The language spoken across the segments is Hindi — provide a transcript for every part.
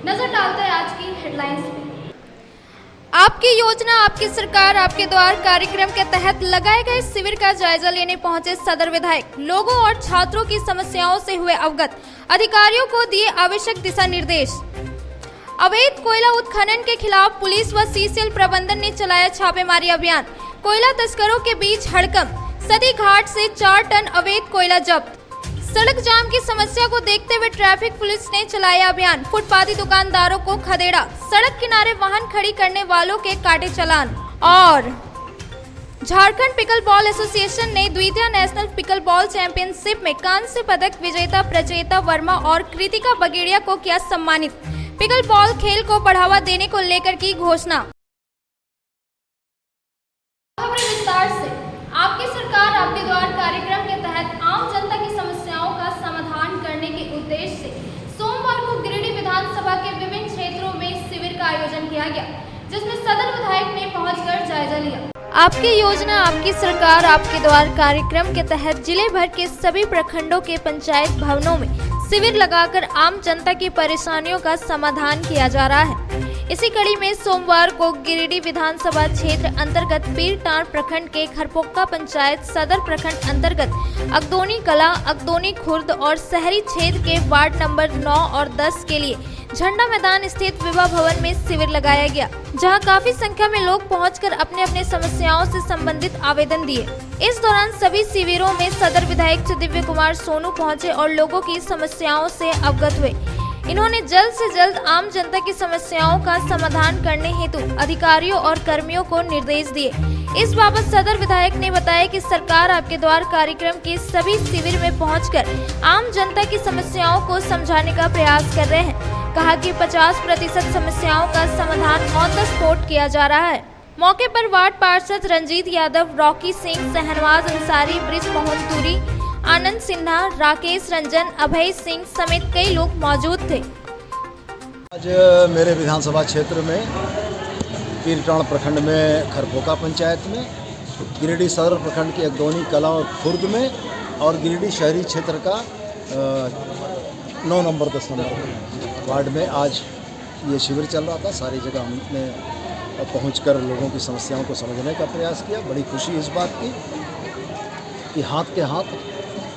नजर डालते हैं आज की हेडलाइंस पे। आपकी योजना आपकी सरकार आपके द्वार कार्यक्रम के तहत लगाए गए शिविर का जायजा लेने पहुंचे सदर विधायक। लोगों और छात्रों की समस्याओं से हुए अवगत, अधिकारियों को दिए आवश्यक दिशा निर्देश। अवैध कोयला उत्खनन के खिलाफ पुलिस व सीसीएल प्रबंधन ने चलाया छापेमारी अभियान। कोयला तस्करों के बीच हड़कंप, सती घाट से 4 टन अवैध कोयला जब्त। सड़क जाम की समस्या को देखते हुए ट्रैफिक पुलिस ने चलाया अभियान। फुटपाती दुकानदारों को खदेड़ा, सड़क किनारे वाहन खड़ी करने वालों के काटे चालान। और झारखंड पिकल बॉल एसोसिएशन ने द्वितीय नेशनल पिकल बॉल चैंपियनशिप में कांस्य पदक विजेता प्रचेता वर्मा और कृतिका बगेड़िया को किया सम्मानित। पिकल बॉल खेल को बढ़ावा देने को लेकर की घोषणा। विस्तार से आपकी सरकार आपके द्वार कार्यक्रम के तहत आम जनता की समस्याओं का समाधान करने के उद्देश्य से सोमवार को गिरिडीह विधानसभा के विभिन्न क्षेत्रों में शिविर का आयोजन किया गया, जिसमें सदर विधायक ने पहुंचकर जायजा लिया। आपकी योजना आपकी सरकार आपके द्वार कार्यक्रम के तहत जिले भर के सभी प्रखंडों के पंचायत भवनों में शिविर लगाकर आम जनता की परेशानियों का समाधान किया जा रहा है। इसी कड़ी में सोमवार को गिरिडीह विधानसभा क्षेत्र अंतर्गत पीरटांड प्रखंड के खरपोक्का पंचायत, सदर प्रखंड अंतर्गत अगदोनी कला, अगदोनी खुर्द और शहरी क्षेत्र के वार्ड नंबर 9 और 10 के लिए झंडा मैदान स्थित विवाह भवन में शिविर लगाया गया, जहां काफी संख्या में लोग पहुंचकर अपने अपने समस्याओं से संबंधित आवेदन दिए। इस दौरान सभी शिविरों में सदर विधायक दिव्य कुमार सोनू पहुंचे और लोगों की समस्याओं से अवगत हुए। इन्होंने जल्द से जल्द आम जनता की समस्याओं का समाधान करने हेतु अधिकारियों और कर्मियों को निर्देश दिए। इस बाबत सदर विधायक ने बताया कि सरकार आपके द्वार कार्यक्रम के सभी शिविर में पहुंचकर आम जनता की समस्याओं को समझाने का प्रयास कर रहे हैं। कहा कि 50% समस्याओं का समाधान ऑन द स्पॉट किया जा रहा है। मौके पर वार्ड पार्षद रंजीत यादव, रॉकी सिंह, शहनवाज अंसारी, ब्रिज मोहनपुरी, आनंद सिन्हा, राकेश रंजन, अभय सिंह समेत कई लोग मौजूद थे। आज मेरे विधानसभा क्षेत्र में पीरटांड प्रखंड में खरपोका पंचायत में, गिरिडीह सदर प्रखंड के अगदोनी कला और खुर्द में और गिरिडीह शहरी क्षेत्र का 9 नंबर 10 नंबर वार्ड में आज ये शिविर चल रहा था। सारी जगह हमने पहुंचकर लोगों की समस्याओं को समझने का प्रयास किया। बड़ी खुशी इस बात की कि हाथ के हाथ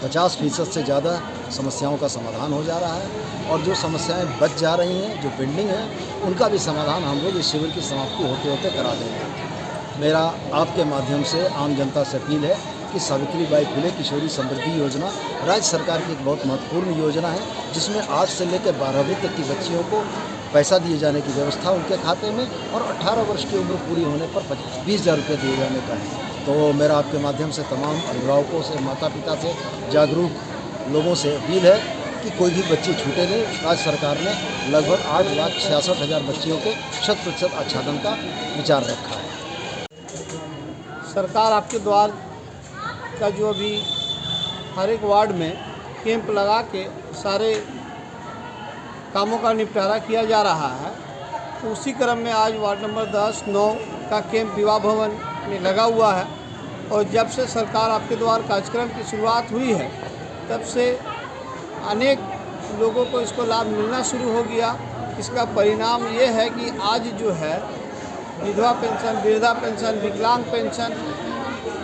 50% से ज़्यादा समस्याओं का समाधान हो जा रहा है और जो समस्याएं बच जा रही हैं, जो पेंडिंग है, उनका भी समाधान हम लोग इस शिविर की समाप्ति होते होते करा देंगे। मेरा आपके माध्यम से आम जनता से अपील है कि सावित्रीबाई फुले किशोरी समृद्धि योजना राज्य सरकार की एक बहुत महत्वपूर्ण योजना है, जिसमें 8 से लेकर 12वीं तक की बच्चियों को पैसा दिए जाने की व्यवस्था उनके खाते में और 18 वर्ष की उम्र पूरी होने पर 20,000 रुपये दिए जाने का है। तो मेरा आपके माध्यम से तमाम अभिभावकों से, माता पिता से, जागरूक लोगों से अपील है कि कोई भी बच्ची छूटे नहीं। राज्य सरकार ने लगभग 8,66,000 बच्चियों के 100% आच्छादन का विचार रखा है। सरकार आपके द्वार का जो अभी हर एक वार्ड में कैंप लगा के सारे कामों का निपटारा किया जा रहा है, तो उसी क्रम में आज वार्ड नंबर 10, 9 का कैंप विवाह भवन में लगा हुआ है। और जब से सरकार आपके द्वार कार्यक्रम की शुरुआत हुई है, तब से अनेक लोगों को इसको लाभ मिलना शुरू हो गया। इसका परिणाम ये है कि आज जो है विधवा पेंशन, वृद्धा पेंशन, विकलांग पेंशन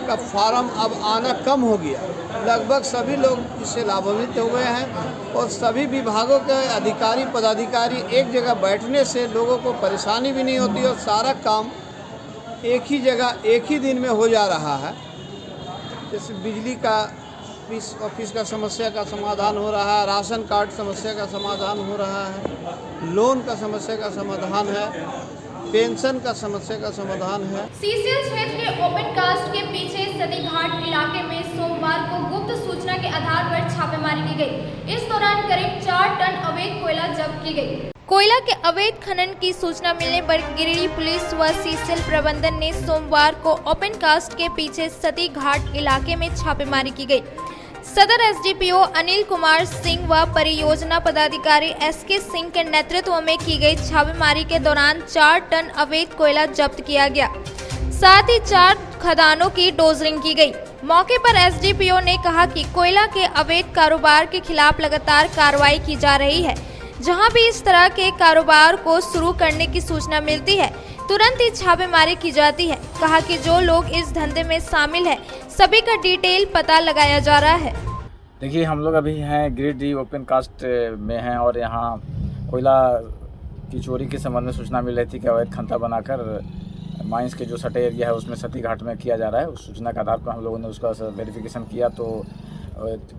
का फॉर्म अब आना कम हो गया। लगभग सभी लोग इससे लाभान्वित हुए हैं और सभी विभागों के अधिकारी पदाधिकारी एक जगह बैठने से लोगों को परेशानी भी नहीं होती और सारा काम एक ही जगह एक ही दिन में हो जा रहा है। जैसे बिजली का ऑफिस का समस्या का समाधान हो रहा है, राशन कार्ड समस्या का समाधान हो रहा है, लोन का समस्या का समाधान है, पेंशन का समस्या का समाधान है। सीसीएल क्षेत्र के ओपन कास्ट के पीछे सती घाट इलाके में सोमवार को गुप्त सूचना के आधार पर छापेमारी की गई। इस दौरान करीब 4 टन अवैध कोयला जब्त की गई। कोयला के अवैध खनन की सूचना मिलने पर गिरिडीह पुलिस व सीसीएल प्रबंधन ने सोमवार को ओपन कास्ट के पीछे सती घाट इलाके में छापेमारी की गई। सदर एसडीपीओ अनिल कुमार सिंह व परियोजना पदाधिकारी एसके सिंह के नेतृत्व में की गई छापेमारी के दौरान 4 टन अवैध कोयला जब्त किया गया। साथ ही 4 खदानों की डोजरिंग की गई। मौके पर एसडीपीओ ने कहा कि कोयला के अवैध कारोबार के खिलाफ लगातार कार्रवाई की जा रही है, जहां भी इस तरह के कारोबार को शुरू करने की सूचना मिलती है तुरंत ही छापेमारी की जाती है। कहा कि जो लोग इस धंधे में शामिल है सभी का डिटेल पता लगाया जा रहा है। देखिए, हम लोग अभी हैं गिरिडीह ओपन कास्ट में हैं और यहाँ कोयला की चोरी के संबंध में सूचना मिल रही थी कि अवैध खंता बनाकर माइंस के जो सटे एरिया है उसमें सती घाट में किया जा रहा है। उस सूचना के आधार पर हम लोगों ने उसका वेरिफिकेशन किया तो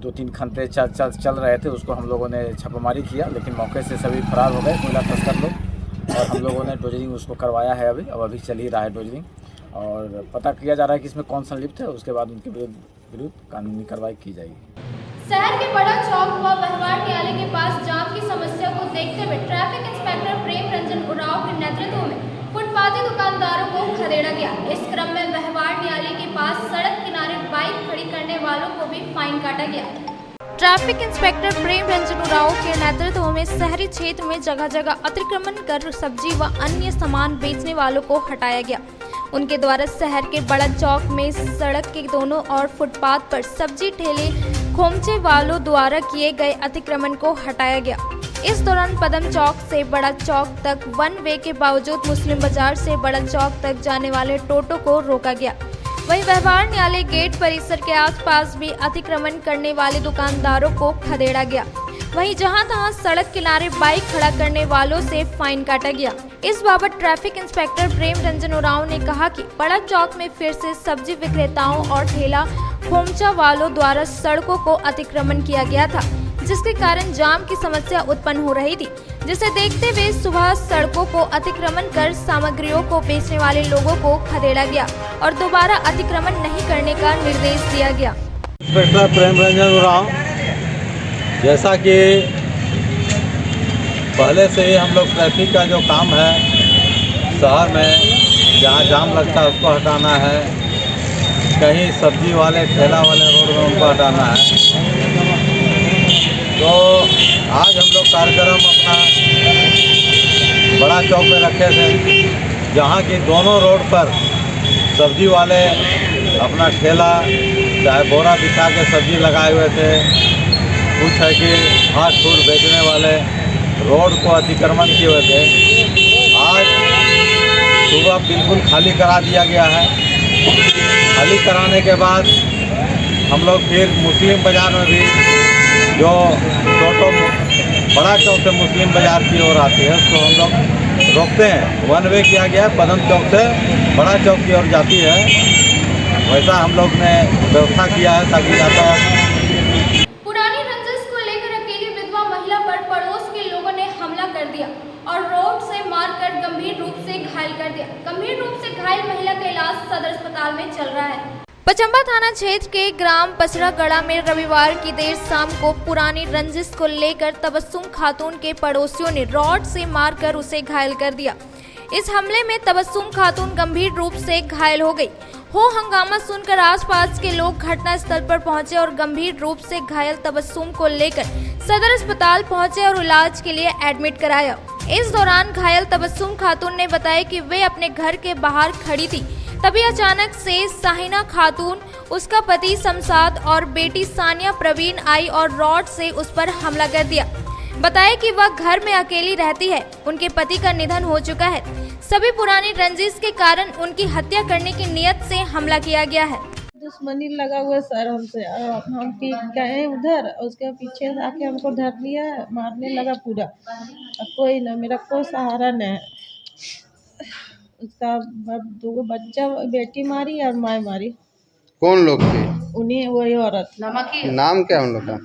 2-3 खंते चल रहे थे। उसको हम लोगों ने छापेमारी किया, लेकिन मौके से सभी फरार हो गए कोयला तस्कर लोग, और हम लोगों ने डोजरिंग उसको करवाया है। अभी चल ही रहा है डोजरिंग, और पता किया जा रहा है कि इसमें कौन संलिप्त है। उसके बाद उनके विरुद्ध कानूनी कार्रवाई की जाएगी। शहर के बड़ा चौक व व्यवहार न्यायालय के पास जाम की समस्या को देखते हुए ट्रैफिक इंस्पेक्टर प्रेम रंजन उरांव के नेतृत्व में फुटपाती दुकानदारों को खदेड़ा गया। इस क्रम में व्यवहार न्यायालय के पास सड़क किनारे बाइक खड़ी करने वालों को भी फाइन काटा गया। ट्रैफिक इंस्पेक्टर प्रेम रंजन उरांव के नेतृत्व में शहरी क्षेत्र में जगह जगह अतिक्रमण कर सब्जी व अन्य सामान बेचने वालों को हटाया गया। उनके द्वारा शहर के बड़ा चौक में सड़क के दोनों ओर फुटपाथ पर सब्जी ठेले खोमचे वालों द्वारा किए गए अतिक्रमण को हटाया गया। इस दौरान पदम चौक से बड़ा चौक तक वन वे के बावजूद मुस्लिम बाजार से बड़ा चौक तक जाने वाले टोटो को रोका गया। वहीं व्यवहार न्यायालय गेट परिसर के आसपास भी अतिक्रमण करने वाले दुकानदारों को खदेड़ा गया। वहीं जहां तहां सड़क किनारे बाइक खड़ा करने वालों से फाइन काटा गया। इस बाबत ट्रैफिक इंस्पेक्टर प्रेम रंजन उरांव ने कहा कि बड़ा चौक में फिर से सब्जी विक्रेताओं और ठेला खोमचा वालों द्वारा सड़कों को अतिक्रमण किया गया था, जिसके कारण जाम की समस्या उत्पन्न हो रही थी, जिसे देखते हुए सुबह सड़कों को अतिक्रमण कर सामग्रियों को बेचने वाले लोगों को खदेड़ा गया और दोबारा अतिक्रमण नहीं करने का निर्देश दिया गया। इंस्पेक्टर प्रेम रंजन उरांव, जैसा कि पहले से ही हम लोग ट्रैफिक का जो काम है शहर में जहाँ जाम लगता है उसको हटाना है, कहीं सब्जी वाले ठेला वाले रोड में उनको हटाना है, तो आज हम लोग कार्यक्रम अपना बड़ा चौक में रखे थे, जहाँ की दोनों रोड पर सब्जी वाले अपना ठेला चाहे बोरा बिछा के सब्जी लगाए हुए थे। कुछ है कि फास्ट फूड बेचने वाले रोड को अतिक्रमण किए हुए थे। आज सुबह बिल्कुल खाली करा दिया गया है। खाली कराने के बाद हम लोग फिर मुस्लिम बाज़ार में भी जो टोटो बड़ा चौक से मुस्लिम बाज़ार की ओर आती है उसको हम लोग रोकते हैं। वन वे किया गया है, पदम चौक से बड़ा चौक की ओर जाती है, वैसा हम लोग ने व्यवस्था किया है ताकि यातायात। पुरानी रंजिश को लेकर अकेली विधवा महिला पर पड़ोस के लोगों ने हमला कर दिया और रोड से मारकर गंभीर रूप से घायल कर दिया। गंभीर रूप से घायल महिला का इलाज सदर अस्पताल में चल रहा है। पचम्बा थाना क्षेत्र के ग्राम पचरागढ़ा में रविवार की देर शाम को पुरानी रंजिश को लेकर तबस्सुम खातून के पड़ोसियों ने रॉड से मारकर उसे घायल कर दिया। इस हमले में तबस्सुम खातून गंभीर रूप से घायल हो गई। हंगामा सुनकर आसपास के लोग घटनास्थल पर पहुंचे और गंभीर रूप से घायल तबस्सुम को लेकर सदर अस्पताल पहुंचे और इलाज के लिए एडमिट कराया। इस दौरान घायल तबस्सुम खातून ने बताया कि वे अपने घर के बाहर खड़ी थी, तभी अचानक से साहिना खातून, उसका पति शमशाद और बेटी सानिया प्रवीण आई और रॉड से उस पर हमला कर दिया। बताया कि वह घर में अकेली रहती है, उनके पति का निधन हो चुका है। सभी पुरानी रंजिश के कारण उनकी हत्या करने की नियत से हमला किया गया है। दुश्मनी लगा हुआ सर हमसे, हम गए उधर, उसके पीछे आके हमको धर लिया, मारने लगा पूरा। कोई ना, मेरा कोई सहारा नहीं है। उसका 2 बच्चा, बेटी मारी और माँ मारी। कौन लोग थे? उन्हीं, वही औरत। नाम क्या उन लोग का?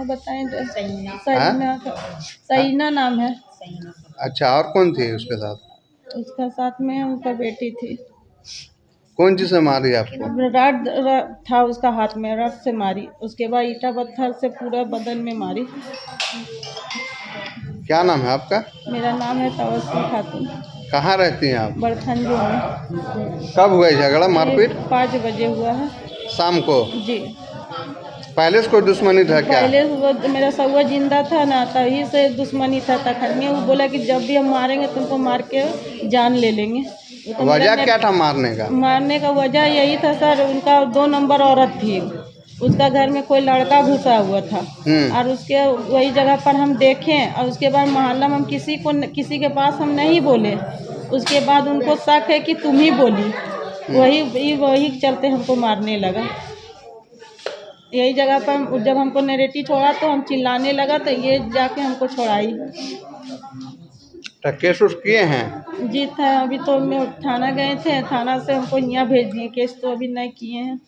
बताएं तो सहीना नाम है। अच्छा, और कौन थी उसके साथ? उसका साथ में उनका बेटी थी। कौन चीज से मारी आपको? रड था उसका हाथ में, रड से मारी। उसके बाद ईटा पत्थर से पूरा बदन में मारी। क्या नाम है आपका? मेरा नाम है तबस्सुम खातून। कहाँ रहती हैं आप? बड़खंजो में। कब हुआ झगड़ा मारपीट? 5 बजे हुआ है शाम को। जी। पहले से कोई दुश्मनी था क्या? पहले वो मेरा सौवा जिंदा था ना, तभी से दुश्मनी था। तखनी वो बोला कि जब भी हम मारेंगे तुमको मार के जान ले लेंगे। वजह क्या था मारने का? मारने का वजह यही था सर, उनका 2 नंबर औरत थी। उसका घर में कोई लड़का घुसा हुआ था और उसके वही जगह पर हम देखें और उसके बाद मोहल्ला में हम किसी के पास हम नहीं बोले। उसके बाद उनको शक है कि तुम ही बोली, वही चलते हमको मारने लगा। यही जगह पर जब हमको नरेटी छोड़ा तो हम चिल्लाने लगा तो ये जाके हमको छोड़ाई। तो केस उस किए हैं? जी था, अभी तो मैं थाना गए थे, थाना से हमको यहाँ भेज दिए। केस तो अभी नहीं किए हैं।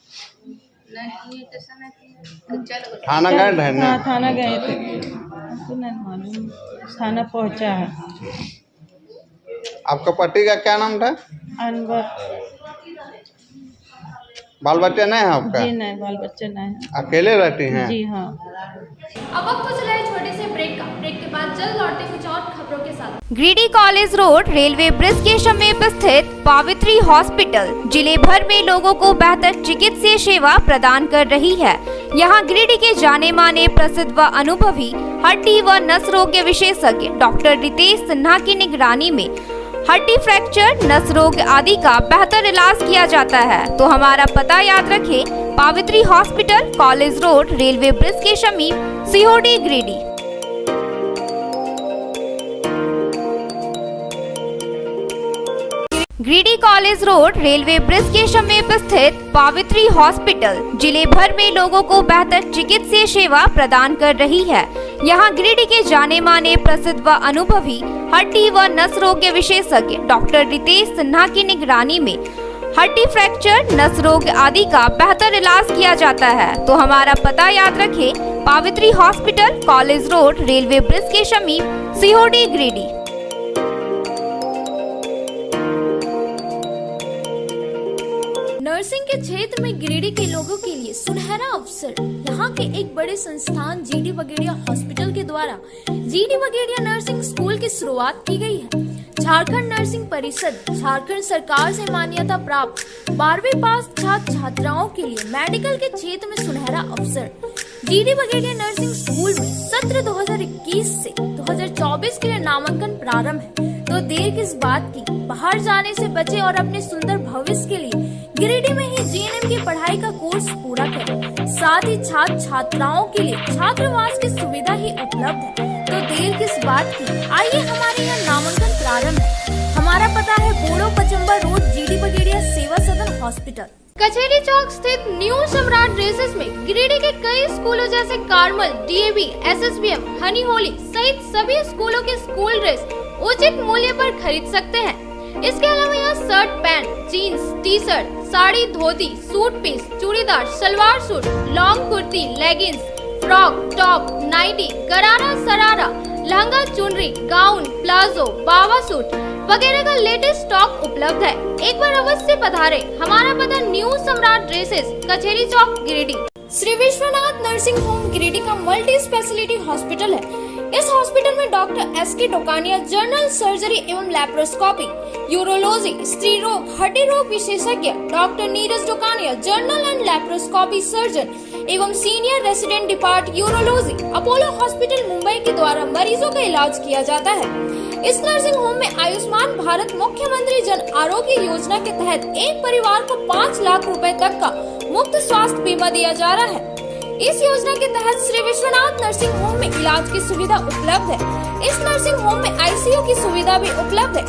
थाना गए थे ना? हाँ, थाना गए थे, हमको नहीं मालूम, थाना पहुँचा है। आपका पति का क्या नाम था? अनवर। बाल बच्चे नहीं है आपका? जी नहीं, बाल बच्चे नहीं है। अकेले रहती हैं? जी हाँ। अब वक्त कुछ रहे छोटे से ब्रेक का। ब्रेक के बाद जल्द लौटे कुछ और खबरों के साथ। Giridih college road railway bridge के समीप स्थित पावित्री हॉस्पिटल जिले भर में लोगों को बेहतर चिकित्सीय सेवा प्रदान कर रही है। यहाँ गिरिडीह के जाने माने प्रसिद्ध व अनुभवी हड्डी व नस रोग के विशेषज्ञ डॉक्टर रितेश सिन्हा की निगरानी में हड्डी फ्रैक्चर, नस रोग आदि का बेहतर इलाज किया जाता है। तो हमारा पता याद रखें, Pavitri hospital, college road, railway bridge के समीप, Sihodi, Giridih. Giridih college road railway bridge के समीप स्थित पावित्री हॉस्पिटल जिले भर में लोगों को बेहतर चिकित्सीय सेवा प्रदान कर रही है। यहाँ गिरिडीह के जाने माने प्रसिद्ध व अनुभवी हड्डी व नस रोग के विशेषज्ञ डॉक्टर रितेश सिन्हा की निगरानी में हड्डी फ्रैक्चर, नस रोग आदि का बेहतर इलाज किया जाता है। तो हमारा पता याद रखें, Pavitri hospital, college road, railway bridge के समीप, सीहोडी, गिरिडीह। नर्सिंग के क्षेत्र में गिरिडीह के लोगों के लिए सुनहरा अवसर। यहाँ के एक बड़े संस्थान GD बगेड़िया हॉस्पिटल के द्वारा GD बगेड़िया नर्सिंग स्कूल की शुरुआत की गई है। झारखंड नर्सिंग परिषद झारखंड सरकार से मान्यता प्राप्त 12वीं पास छात्र छात्राओं के लिए मेडिकल के क्षेत्र में सुनहरा अवसर। GD बगेड़िया नर्सिंग स्कूल में सत्र 2021 से 2024 के लिए नामांकन प्रारंभ है। तो देर किस बात की, बाहर जाने से बचे और अपने सुंदर भविष्य के लिए गिरिडीह में ही GNM की पढ़ाई का कोर्स पूरा करें। साथ ही छात्र छात्राओं के लिए छात्रावास की सुविधा ही उपलब्ध है। तो देर किस बात की, आइए हमारे यहाँ नामांकन प्रारंभ है। हमारा पता है बोड़ो पचम्बा रोड, GD बगेड़िया सेवा सदन हॉस्पिटल, कचहरी चौक स्थित न्यू सम्राट ड्रेसेस में गिरिडीह के कई स्कूलों जैसे Carmel, DAV, SSBM, Honey Holi सहित सभी स्कूलों के स्कूल ड्रेस उचित मूल्य पर खरीद सकते हैं। इसके अलावा यहाँ shirt, pant, jeans, T-shirt, sari, dhoti, suit piece, churidar, salwar suit, long kurti, leggings, frock, top, nightie, gharara, sharara, lehenga, चुनरी, गाउन, प्लाजो, बावा सूट वगैरह का लेटेस्ट स्टॉक उपलब्ध है। एक बार अवश्य पधारे। हमारा पता new Samrat dresses, Kachahari Chowk, Giridih. Shri Vishwanath nursing home Giridih का मल्टी स्पेशलिटी हॉस्पिटल है। इस हॉस्पिटल में doctor SK Dokania general surgery एवं लैप्रोस्कोपी, यूरोलॉजी, स्त्री रोग, हड्डी रोग विशेषज्ञ, doctor Neeraj Dokania general and laparoscopy surgeon एवं senior resident depart urology, Apollo hospital Mumbai के द्वारा मरीजों का इलाज किया जाता है। इस नर्सिंग होम में आयुष्मान भारत मुख्यमंत्री जन आरोग्य योजना के तहत एक परिवार को 5 लाख रुपए तक का मुफ्त स्वास्थ्य बीमा दिया जा रहा है। इस योजना के तहत श्री विश्वनाथ नर्सिंग होम में इलाज की सुविधा उपलब्ध है। इस नर्सिंग होम में ICU की सुविधा भी उपलब्ध है।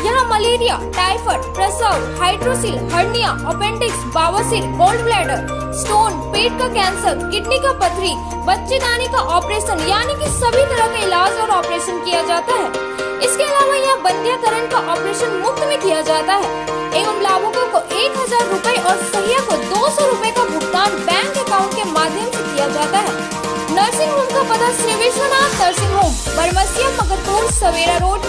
यहाँ मलेरिया, टाइफाइड, प्रसव, हाइड्रोसिल, हर्निया, अपेंडिक्स, बवासीर, गोल्ड ब्लैडर, स्टोन, पेट का कैंसर, किडनी का पथरी, बच्चेदानी का ऑपरेशन यानी कि सभी तरह का इलाज और ऑपरेशन किया जाता है। इसके अलावा यहाँ बंध्याकरण का ऑपरेशन मुफ्त में किया जाता है एवं लाभुकों को 1000 रुपए और सहिया को 200 रुपए का भुगतान बैंक अकाउंट के माध्यम से किया जाता है। नर्सिंग होम का पता श्री विश्वनाथ नर्सिंग होम, बरमसिया, मगरपुर, सवेरा रोड।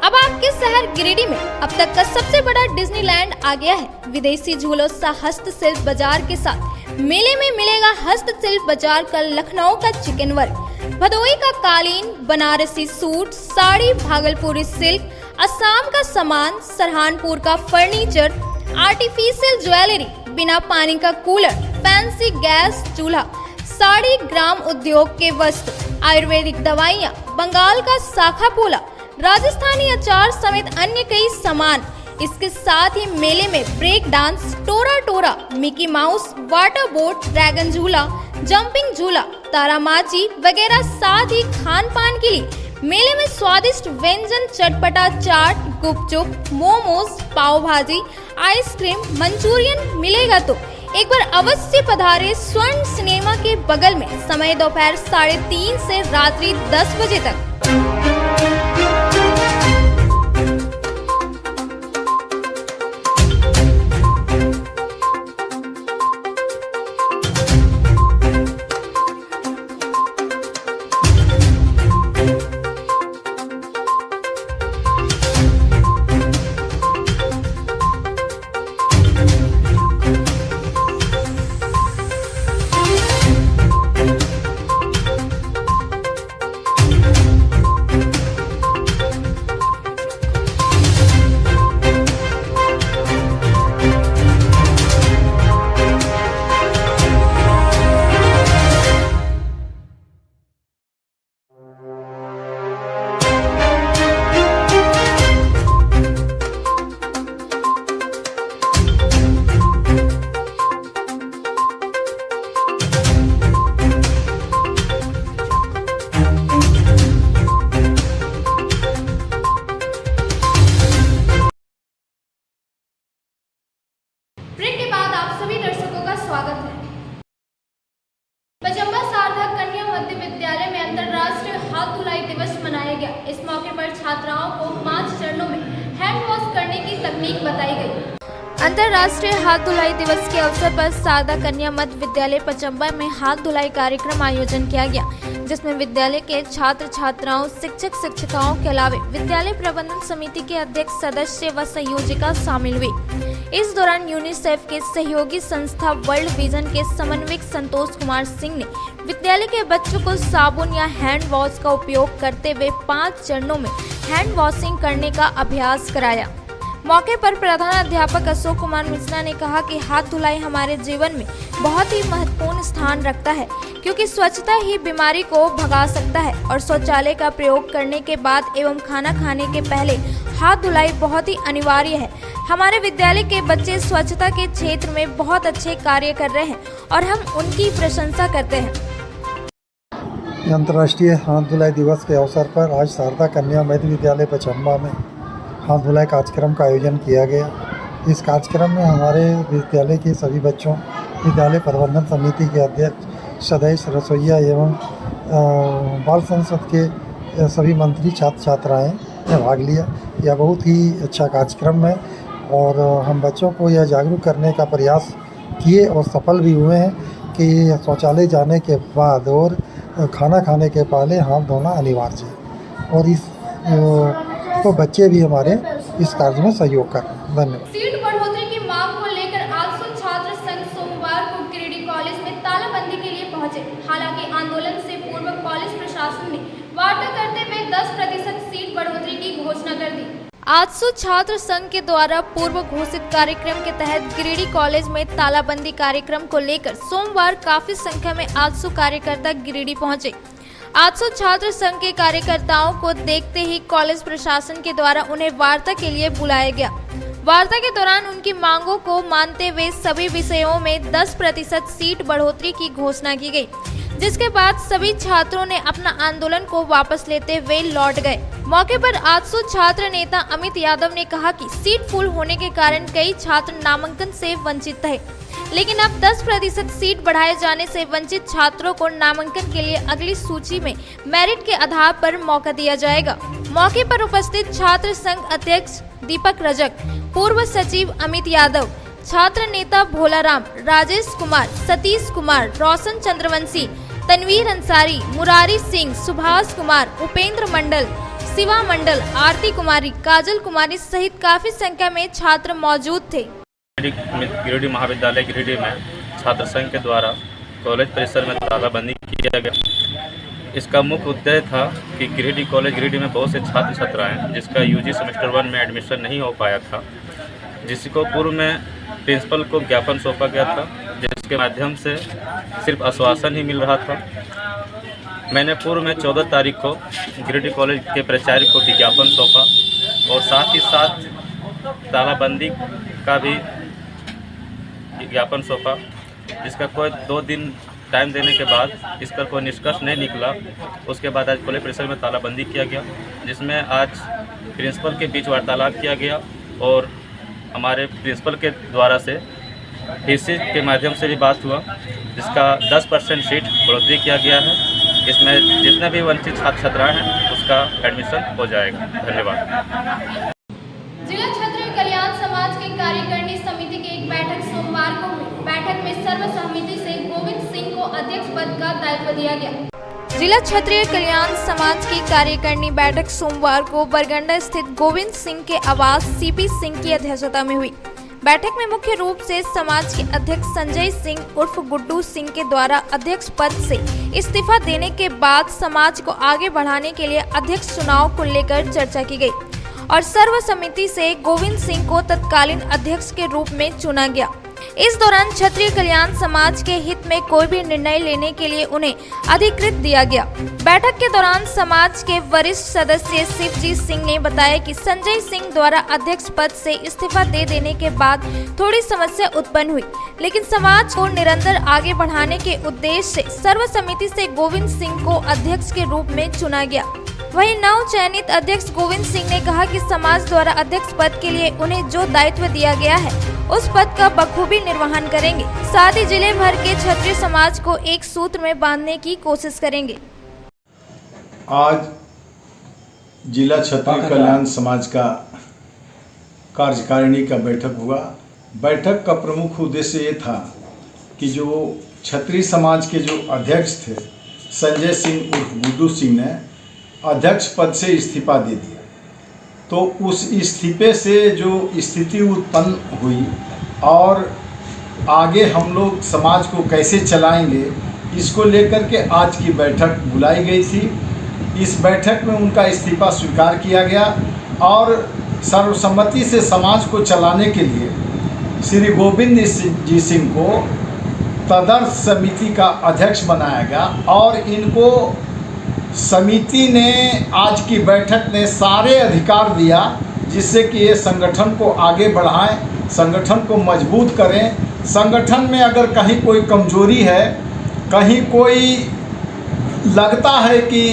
अब आपके शहर गिरिडीह में अब तक का सबसे बड़ा डिज्नीलैंड आ गया है। विदेशी झूलों सा हस्तशिल्प बाजार के साथ मेले में मिलेगा हस्तशिल्प बाजार का लखनऊ का चिकन वर्क, भदोई का कालीन, बनारसी सूट, साड़ी, भागलपुरी सिल्क, असम का सामान, सरहानपुर का फर्नीचर, आर्टिफिशियल ज्वेलरी, बिना पानी का कूलर, फैंसी गैस चूल्हा, साड़ी, ग्राम उद्योग के वस्त्र, आयुर्वेदिक दवाइयाँ, बंगाल का शाखा पोला, राजस्थानी अचार समेत अन्य कई सामान इसके साथ ही मेले में break dance, Tora Tora, Mickey Mouse, water boat, dragon झूला, जंपिंग झूला, तारामाची वगैरह, साथ ही खान पान के लिए मेले में स्वादिष्ट व्यंजन, चटपटा चाट, गुपचुप, मोमोज, पाव भाजी, आइसक्रीम, मंचूरियन मिलेगा। तो एक बार अवश्य पधारे स्वर्ण सिनेमा के बगल में। समय दोपहर 3:30 से रात्रि 10 बजे तक। ब्रेक के बाद आप सभी दर्शकों का स्वागत है। पचम्बा सार्थक कन्या मध्य विद्यालय में अंतर्राष्ट्रीय हाथ धुलाई दिवस मनाया गया। इस मौके पर छात्राओं को 5 चरणों में हैंड वॉश करने की तकनीक बताई गई। अंतर्राष्ट्रीय हाथ धुलाई दिवस के अवसर पर शारदा कन्या मध्य विद्यालय पचम्बा में हाथ धुलाई कार्यक्रम आयोजन किया गया, जिसमें विद्यालय के छात्र छात्राओं, शिक्षक शिक्षिकाओं के अलावा विद्यालय प्रबंधन समिति के अध्यक्ष, सदस्य व संयोजिका शामिल हुई। इस दौरान यूनिसेफ के सहयोगी संस्था वर्ल्ड विजन के समन्वयक संतोष कुमार सिंह ने विद्यालय के बच्चों को साबुन या हैंड वॉश का उपयोग करते हुए 5 चरणों में हैंड वॉशिंग करने का अभ्यास कराया। मौके पर प्रधानाध्यापक अशोक कुमार मिश्रा ने कहा कि हाथ धुलाई हमारे जीवन में बहुत ही महत्वपूर्ण स्थान रखता है, क्योंकि स्वच्छता ही बीमारी को भगा सकता है और शौचालय का प्रयोग करने के बाद एवं खाना खाने के पहले हाथ धुलाई बहुत ही अनिवार्य है। हमारे विद्यालय के बच्चे स्वच्छता के क्षेत्र में बहुत अच्छे कार्य कर रहे हैं और हम उनकी प्रशंसा करते हैं। अंतर्राष्ट्रीय हाथ धुलाई दिवस के अवसर पर आज शारदा कन्या मध्य विद्यालय पचम्बा में हाथ धुलाई कार्यक्रम का आयोजन किया गया। इस कार्यक्रम में हमारे विद्यालय के सभी बच्चों, विद्यालय प्रबंधन समिति के अध्यक्ष, सदस्य, रसोइया एवं बाल संसद के सभी मंत्री, छात्र छात्राएँ ने भाग लिया। यह बहुत ही अच्छा कार्यक्रम है और हम बच्चों को यह जागरूक करने का प्रयास किए और सफल भी हुए हैं कि शौचालय जाने के बाद और खाना खाने के पहले हाथ धोना अनिवार्य है और इस तो बच्चे भी हमारे इस कार्य में सहयोग कर रहे हैं। धन्यवाद। सीट बढ़ोतरी की मांग को लेकर आजसू छात्र संघ सोमवार को गिरिडीह कॉलेज में तालाबंदी के लिए पहुंचे। हालांकि आंदोलन से पूर्व कॉलेज प्रशासन ने वार्ता करते हुए 10% सीट बढ़ोतरी की घोषणा कर दी। आजसू छात्र संघ के द्वारा पूर्व घोषित कार्यक्रम के तहत गिरिडीह कॉलेज में तालाबंदी कार्यक्रम को लेकर सोमवार काफी संख्या में आजसू कार्यकर्ता गिरिडीह पहुंचे। आजसू छात्र संघ के कार्यकर्ताओं को देखते ही कॉलेज प्रशासन के द्वारा उन्हें वार्ता के लिए बुलाया गया। वार्ता के दौरान उनकी मांगों को मानते हुए सभी विषयों में 10% सीट बढ़ोतरी की घोषणा की गई, जिसके बाद सभी छात्रों ने अपना आंदोलन को वापस लेते हुए लौट गए। मौके पर आजसू छात्र नेता अमित यादव ने कहा कि सीट फुल होने के कारण कई छात्र नामांकन से वंचित थे, लेकिन अब 10% सीट बढ़ाए जाने से वंचित छात्रों को नामांकन के लिए अगली सूची में मेरिट के आधार पर मौका दिया जाएगा। मौके पर उपस्थित छात्र संघ अध्यक्ष दीपक रजक, पूर्व सचिव अमित यादव, छात्र नेता भोलाराम, राजेश कुमार, सतीश कुमार, रोशन चंद्रवंशी, तनवीर अंसारी, मुरारी सिंह, सुभाष कुमार, उपेंद्र मंडल, शिवा मंडल, आरती कुमारी, काजल कुमारी सहित काफी संख्या में छात्र मौजूद थे। गिरिडीह महाविद्यालय गिरिडीह में छात्र संघ के द्वारा कॉलेज परिसर में तालाबंदी किया गया। इसका मुख्य उद्देश्य था कि गिरिडीह कॉलेज गिरिडीह में बहुत से छात्र छात्राएं जिसका यूजी सेमेस्टर 1 में एडमिशन नहीं हो पाया था, जिसको पूर्व में प्रिंसिपल को ज्ञापन सौंपा गया था, जिसके माध्यम से सिर्फ आश्वासन ही मिल रहा था। मैंने पूर्व में 14 तारीख को गिरिडीह कॉलेज के प्राचार्य को विज्ञापन सौंपा और साथ ही साथ तालाबंदी का भी ज्ञापन सौंपा, जिसका कोई 2 दिन टाइम देने के बाद इस पर कोई निष्कर्ष नहीं निकला। उसके बाद आज कॉलेज परिसर में तालाबंदी किया गया, जिसमें आज प्रिंसिपल के बीच वार्तालाप किया गया और हमारे प्रिंसिपल के द्वारा से पीसी के माध्यम से भी बात हुआ, जिसका 10% सीट बढ़ोतरी किया गया है। इसमें जितने भी वंचित छात्र छात्राएँ हैं उसका एडमिशन हो जाएगा। धन्यवाद। जिला क्षत्रिय कल्याण समाज के कार्यकारिणी समिति की एक बैठक सोमवार को हुई। बैठक में सर्वसम्मति से गोविंद सिंह को अध्यक्ष पद का दायित्व दिया गया। जिला क्षत्रिय कल्याण समाज की कार्यकारिणी बैठक सोमवार को बरगंडा स्थित गोविंद सिंह के आवास सीपी सिंह की अध्यक्षता में हुई। बैठक में मुख्य रूप से समाज के अध्यक्ष संजय सिंह उर्फ गुड्डू सिंह के द्वारा अध्यक्ष पद से इस्तीफा देने के बाद समाज को आगे बढ़ाने के लिए अध्यक्ष चुनाव को लेकर चर्चा की गई और सर्वसम्मति से गोविंद सिंह को तत्कालीन अध्यक्ष के रूप में चुना गया। इस दौरान क्षत्रिय कल्याण समाज के हित में कोई भी निर्णय लेने के लिए उन्हें अधिकृत दिया गया। बैठक के दौरान समाज के वरिष्ठ सदस्य शिवजीत सिंह ने बताया कि संजय सिंह द्वारा अध्यक्ष पद से इस्तीफा दे देने के बाद थोड़ी समस्या उत्पन्न हुई, लेकिन समाज को निरंतर आगे बढ़ाने के उद्देश्य से सर्वसम्मति से गोविंद सिंह को अध्यक्ष के रूप में चुना गया। वहीं नव चयनित अध्यक्ष गोविंद सिंह ने कहा कि समाज द्वारा अध्यक्ष पद के लिए उन्हें जो दायित्व दिया गया है उस पद का बखूबी निर्वहन करेंगे, साथ ही जिले भर के क्षत्रिय समाज को एक सूत्र में बांधने की कोशिश करेंगे। आज जिला क्षत्रिय कल्याण समाज का कार्यकारिणी का बैठक हुआ। बैठक का प्रमुख उद्देश्य ये था कि जो क्षत्रिय समाज के जो अध्यक्ष थे संजय सिंह उर्फ गुड्डू सिंह ने अध्यक्ष पद से इस्तीफा दे दिया, तो उस इस्तीफे से जो स्थिति उत्पन्न हुई और आगे हम लोग समाज को कैसे चलाएंगे इसको लेकर के आज की बैठक बुलाई गई थी। इस बैठक में उनका इस्तीफा स्वीकार किया गया और सर्वसम्मति से समाज को चलाने के लिए श्री गोविंद जी सिंह को तदर्थ समिति का अध्यक्ष बनाया गया और इनको समिति ने आज की बैठक में सारे अधिकार दिया जिससे कि ये संगठन को आगे बढ़ाएं, संगठन को मजबूत करें। संगठन में अगर कहीं कोई कमजोरी है, कहीं कोई लगता है कि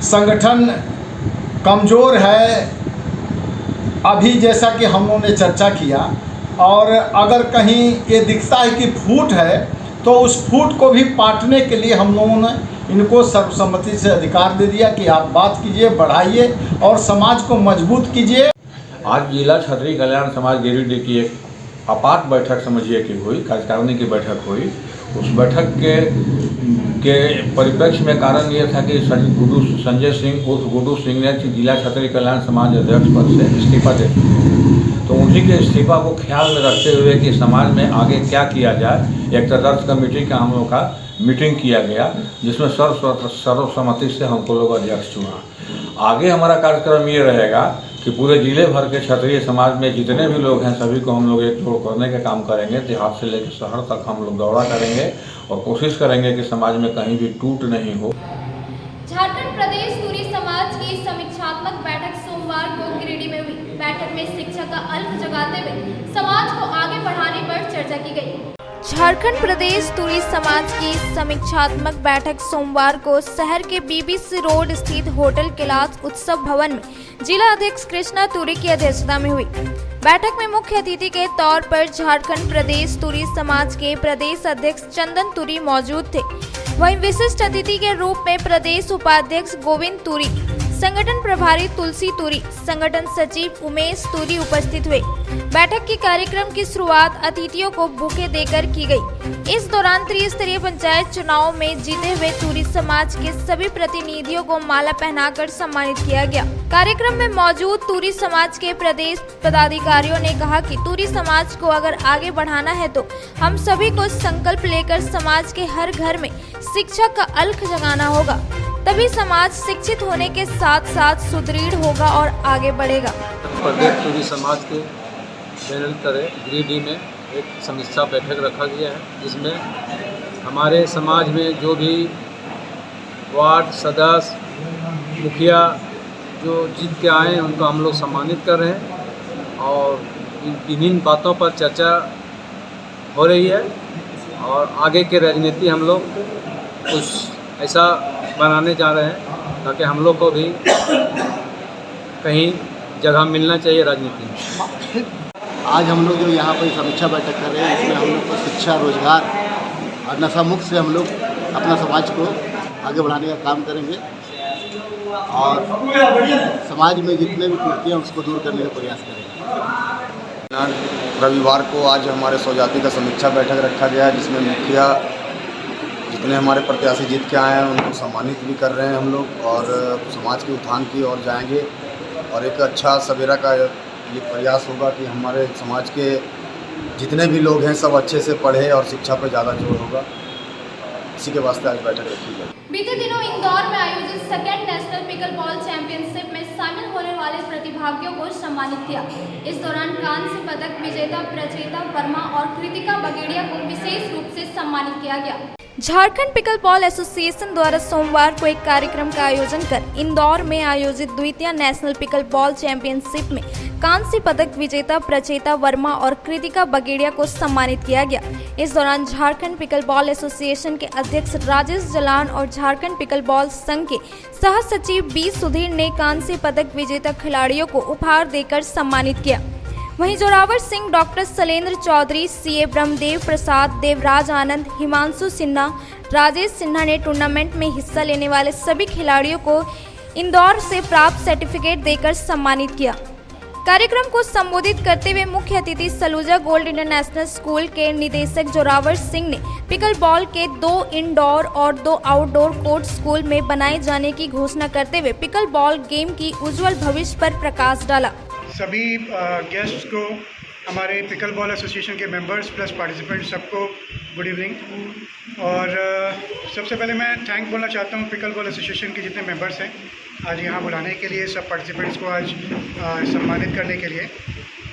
संगठन कमज़ोर है, अभी जैसा कि हम लोगों ने चर्चा किया, और अगर कहीं ये दिखता है कि फूट है तो उस फूट को भी पाटने के लिए हम लोगों ने इनको सर्वसम्मति से अधिकार दे दिया कि आप बात कीजिए, बढ़ाइए और समाज को मजबूत कीजिए। आज जिला क्षत्रिय कल्याण समाज गिरिडीह की एक आपात बैठक समझिए कि हुई, कार्यकारिणी की बैठक हुई। उस बैठक के परिप्रेक्ष्य में कारण ये था कि संजय सिंह उर्फ गुड्डू सिंह ने जिला क्षत्रिय कल्याण समाज अध्यक्ष पद से इस्तीफा दे दिया। तो उन्हीं के इस्तीफा को ख्याल में रखते हुए कि समाज में आगे क्या किया जाए, एक तदर्थ कमेटी का हम लोग का मीटिंग किया गया जिसमें सर्वसम्मति से हमको लोग अध्यक्ष चुना। आगे हमारा कार्यक्रम ये रहेगा कि पूरे जिले भर के क्षत्रिय समाज में जितने भी लोग हैं सभी को हम लोग एकजुट करने का काम करेंगे। देहात से लेकर शहर तक हम लोग दौरा करेंगे और कोशिश करेंगे कि समाज में कहीं भी टूट नहीं हो। झारखंड प्रदेश सूरी समाज की समीक्षात्मक बैठक सोमवार को गिरिडीह में हुई। बैठक में शिक्षा का अल्प जगाते हुए समाज को आगे बढ़ाने पर चर्चा की गई। झारखंड प्रदेश तुरी समाज की समीक्षात्मक बैठक सोमवार को शहर के बीबीसी रोड स्थित होटल कैलाश उत्सव भवन में जिला अध्यक्ष कृष्णा तुरी की अध्यक्षता में हुई। बैठक में मुख्य अतिथि के तौर पर झारखंड प्रदेश तुरी समाज के प्रदेश अध्यक्ष चंदन तुरी मौजूद थे। वहीं विशिष्ट अतिथि के रूप में प्रदेश उपाध्यक्ष गोविंद तुरी, संगठन प्रभारी तुलसी तुरी, संगठन सचिव उमेश तुरी उपस्थित हुए। बैठक के कार्यक्रम की शुरुआत अतिथियों को बुके देकर की गई। इस दौरान त्रिस्तरीय पंचायत चुनाव में जीते हुए तुरी समाज के सभी प्रतिनिधियों को माला पहनाकर सम्मानित किया गया। कार्यक्रम में मौजूद तुरी समाज के प्रदेश पदाधिकारियों ने कहा कि तुरी समाज को अगर आगे बढ़ाना है तो हम सभी को संकल्प लेकर समाज के हर घर में शिक्षा का अलख जगाना होगा, तभी समाज शिक्षित होने के साथ साथ सुदृढ़ होगा और आगे बढ़ेगा। प्रदेश तुरी समाज के बैनर तले गिरिडीह में एक समीक्षा बैठक रखा गया है, जिसमें हमारे समाज में जो भी वार्ड सदस्य मुखिया जो जीत के आए हैं उनको हम लोग सम्मानित कर रहे हैं। और विभिन्न बातों पर चर्चा हो रही है और आगे की रणनीति हम लोग कुछ ऐसा बनाने जा रहे हैं ताकि हम लोग को भी कहीं जगह मिलना चाहिए राजनीति में। आज हम लोग जो यहाँ पर समीक्षा बैठक कर रहे हैं, इसमें हम लोग को शिक्षा, रोजगार और नशा मुक्त से हम लोग अपना समाज को आगे बढ़ाने का काम करेंगे और समाज में जितने भी कुरीतियाँ उसको दूर करने का प्रयास करेंगे। रविवार को आज हमारे स्वजाति का समीक्षा बैठक रखा गया है, जिसमें मुखिया जितने हमारे प्रत्याशी जीत के आए हैं उनको सम्मानित भी कर रहे हैं हम लोग और समाज के उत्थान की ओर जाएंगे और एक अच्छा सवेरा का ये प्रयास होगा कि हमारे समाज के जितने भी लोग हैं सब अच्छे से पढ़े और शिक्षा पर ज़्यादा जोर होगा। इसी के वास्ते आज बैठक रखी गई। बीते दिनों इंदौर में आयोजित second national pickle ball championship में शामिल होने वाले प्रतिभागियों को सम्मानित किया। इस दौरान कांस्य पदक विजेता प्रचेता वर्मा और कृतिका बगेड़िया को विशेष रूप से सम्मानित किया गया। झारखंड पिकल बॉल एसोसिएशन द्वारा सोमवार को एक कार्यक्रम का आयोजन कर इंदौर में आयोजित द्वितीय नेशनल पिकल बॉल चैंपियनशिप में कांस्य पदक विजेता प्रचेता वर्मा और कृतिका बगेड़िया को सम्मानित किया गया। इस दौरान झारखंड पिकल बॉल एसोसिएशन के अध्यक्ष राजेश जलान और झारखंड पिकल बॉल संघ के सह सचिव बी सुधीर ने कांस्य पदक विजेता खिलाड़ियों को उपहार देकर सम्मानित किया। वहीं जोरावर सिंह, डॉक्टर शैलेंद्र चौधरी, सीए ब्रह्मदेव प्रसाद, देवराज आनंद, हिमांशु सिन्हा, राजेश सिन्हा ने टूर्नामेंट में हिस्सा लेने वाले सभी खिलाड़ियों को इंदौर से प्राप्त सर्टिफिकेट देकर सम्मानित किया। कार्यक्रम को संबोधित करते हुए मुख्य अतिथि सलूजा गोल्ड इंटरनेशनल स्कूल के निदेशक जोरावर सिंह ने पिकल बॉल के 2 इंडोर और 2 आउटडोर कोर्ट स्कूल में बनाए जाने की घोषणा करते हुए पिकल बॉल गेम की उज्जवल भविष्य पर प्रकाश डाला। सभी गेस्ट को, हमारे पिकल बॉल एसोसिएशन के मेंबर्स प्लस पार्टिसिपेंट सबको गुड इवनिंग। और सबसे पहले मैं थैंक बोलना चाहता हूँ पिकल बॉल एसोसिएशन के जितने मेंबर्स हैं आज यहाँ बुलाने के लिए, सब पार्टिसिपेंट्स को आज सम्मानित करने के लिए।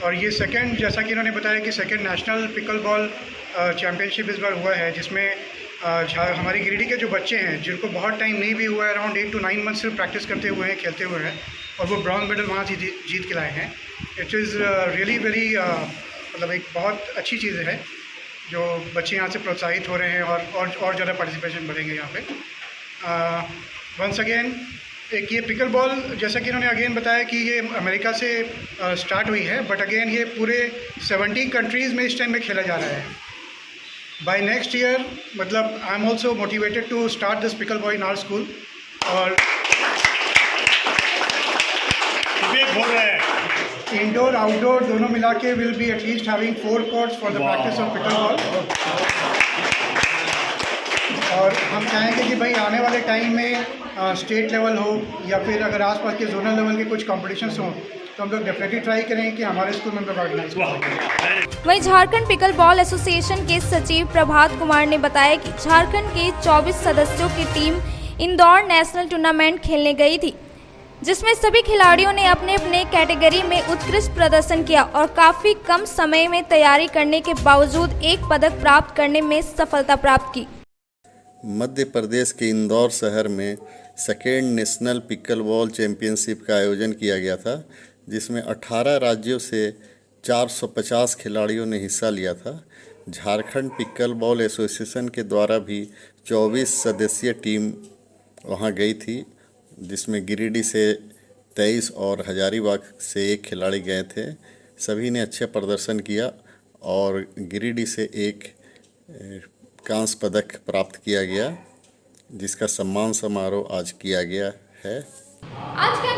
और ये सेकंड, जैसा कि इन्होंने बताया कि second national pickle ball championship इस बार हुआ है, जिसमें हमारी गिरिडीह के जो बच्चे हैं जिनको बहुत टाइम नहीं भी हुआ है, अराउंड 8 to 9 मंथ से प्रैक्टिस करते हुए हैं, खेलते हुए हैं और वो ब्रॉन्ज मेडल वहाँ से जीत के लाए हैं। इट इज़ रियली वेरी मतलब एक बहुत अच्छी चीज़ है जो बच्चे यहाँ से प्रोत्साहित हो रहे हैं और ज़्यादा पार्टिसिपेशन बढ़ेंगे यहाँ पे। वंस अगेन एक ये पिकल बॉल, जैसा कि इन्होंने अगेन बताया कि ये अमेरिका से स्टार्ट हुई है, बट अगेन ये पूरे 70 कंट्रीज़ में इस टाइम में खेला जा रहा है। बाय नेक्स्ट ईयर मतलब I am also motivated to start this pickleball in our school. और इंडोर आउटडोर दोनों मिला के will be at least having 4 courts for the practice of pickleball. और हम चाहेंगे कि भाई आने वाले टाइम में स्टेट लेवल हो या फिर अगर आसपास के जोनल लेवल के कुछ कॉम्पिटिशन्स हों तो हम लोग डेफिनेटली ट्राई करेंगे कि हमारे स्कूल में हम लोग ऑर्गेनाइज करें। वहीं झारखंड पिकल बॉल एसोसिएशन के सचिव प्रभात कुमार ने बताया कि झारखंड के 24 सदस्यों की टीम इंदौर नेशनल टूर्नामेंट खेलने गई थी, जिसमें सभी खिलाड़ियों ने अपने अपने कैटेगरी में उत्कृष्ट प्रदर्शन किया और काफ़ी कम समय में तैयारी करने के बावजूद एक पदक प्राप्त करने में सफलता प्राप्त की। मध्य प्रदेश के इंदौर शहर में second national pickle ball championship का आयोजन किया गया था, जिसमें 18 राज्यों से 450 खिलाड़ियों ने हिस्सा लिया था। झारखंड पिकल बॉल एसोसिएशन के द्वारा भी 24 सदस्यीय टीम वहां गई थी, जिसमें गिरिडीह से 23 और हजारीबाग से 1 खिलाड़ी गए थे। सभी ने अच्छे प्रदर्शन किया और गिरिडीह से एक कांस्य पदक प्राप्त किया गया, जिसका सम्मान समारोह आज किया गया है। आज के